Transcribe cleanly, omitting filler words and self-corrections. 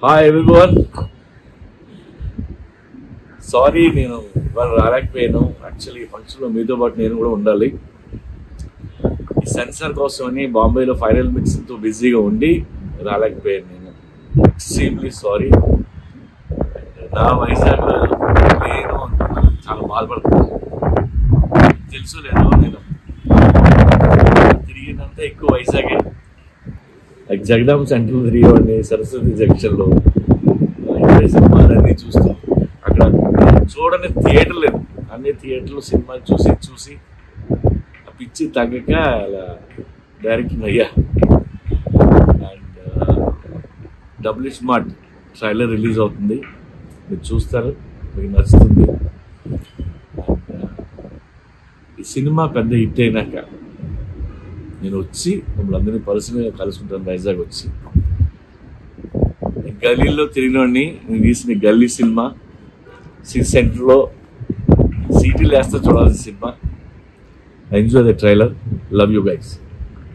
Hi everyone, sorry నేను ఇవాళ రాలేకపోయాను. Actually ఫంక్షన్లో మీతో పాటు నేను కూడా ఉండాలి. ఈ సెన్సార్ కోసమని బాంబేలో ఫైనల్ మిక్సింగ్తో బిజీగా ఉండి రాలేకపోయాను. నేను ఎక్స్ట్రీమ్లీ సారీ. నా వైజాగ్లో నేను చాలా బాధపడుతున్నాను. తెలుసు లేదు, నేను తిరిగినంత ఎక్కువ వైజాగే. లైక్ జగదాంబ సెంట్రల్ తిరిగేవాడిని, సరస్వతి జంక్షన్లో సినిమాలన్నీ చూస్తూ అక్కడ చూడని థియేటర్ లేదు. అన్ని థియేటర్లు సినిమాలు చూసి ఆ పిచ్చి తగ్గక అలా డైరెక్ట్ అయ్యా. And double smart trailer release అవుతుంది, మీరు చూస్తారు, మీకు నచ్చుతుంది. ఈ సినిమా పెద్ద హిట్ అయినాక నేను వచ్చి మిమ్మల్ని అందరినీ పర్సనల్గా కలుసుకుంటాను. వైజాగ్ వచ్చి గల్లీలో తిరిగినోడిని, నేను తీసిన గల్లీ సినిమా సిటీ సెంటర్లో సీటీలు వేస్తే చూడాల్సిన cinema. Enjoy the trailer. Love you guys.